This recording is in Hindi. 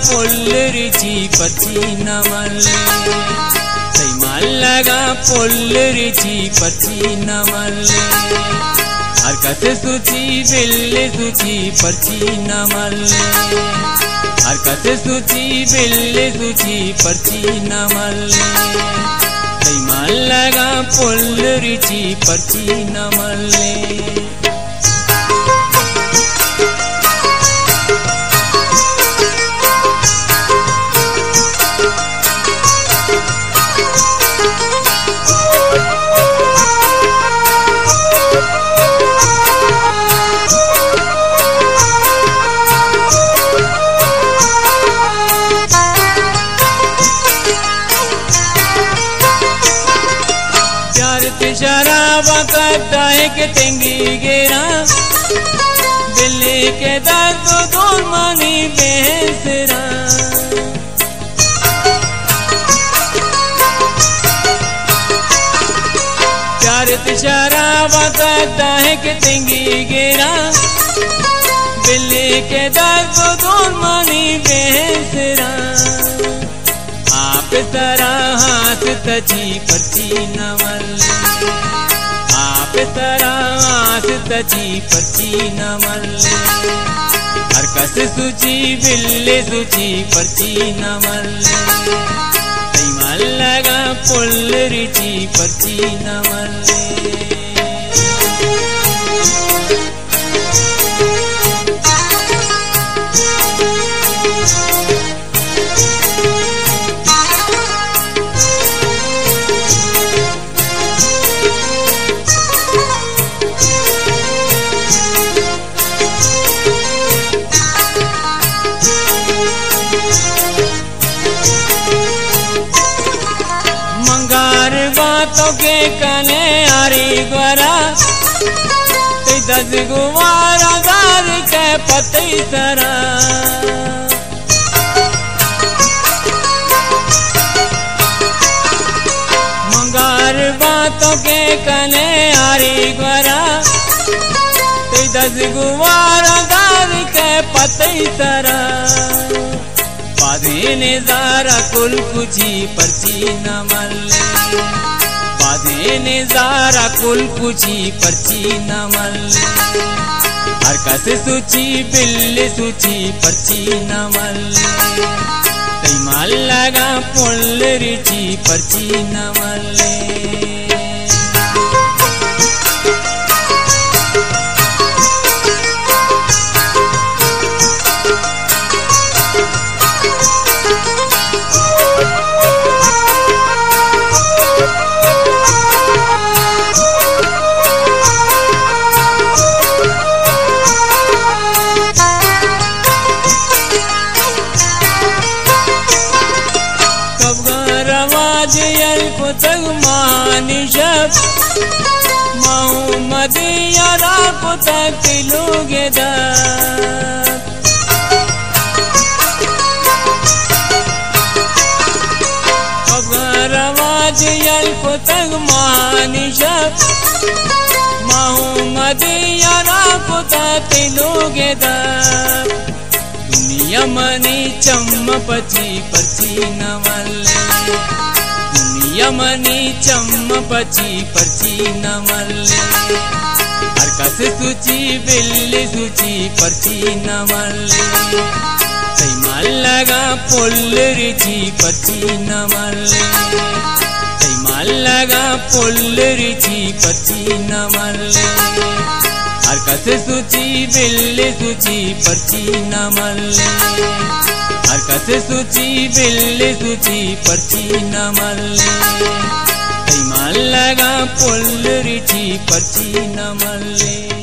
पुल्लरिची पर्ची नमले लगा पुल्लरिची पर्ची नमले हरकत सूची बिल्ले सूची पर्ची नमले हरकत सूची बिल्ले सूची पर्ची नमले लगा पुल्लरिची पर्ची नमले शराबा करता है कि तेंगी गेरा बिल्ली के दर्द दूर मानी बेसरा प्यार शराबा करता है कि तेंगी गेरा बिल्ली के दर्द दूर मानी बेसरा आप तरह हाथ तजी पर्ची नमले आप तरह हाथ तजी पर्ची नमले हरकत सूची बिल्ले सूची पर्ची नमले लगा पुल्लरिची पर्ची नमले बातों के कने आरी ग्वरा दस गुवारा गार के पति सरा मंगार बातों के कने आरी ग्वरा दस गुवारा गार के पति सरा पाधे ने जारा कुल कुची पर्ची नमले पाधे ने जारा कुल कुची पर्ची नमले हरकत सूची बिल्ले सूची पर्ची नमले लगा पुल्लरिची पर्ची नमले मानिशब मोहम्मदिया को तक लोगे रवाज यल को तक मानिशब मोहम्मदिया को तक लोगे दुनिया मनी चम्म पची पर्ची नमले यमनी चम्म पची पर्ची नमले हरकत सूची बिल्ली सूची पर्ची नमले लगा पुल्लरिची पर्ची नमले लगा पुल्लरिची पर्ची नमले हरकत सूची बिल्ली सूची पर्ची नमले हरकत सूची बिल्ले सूची पर्ची नमले लगा पुल्लरिची पर्ची नमले।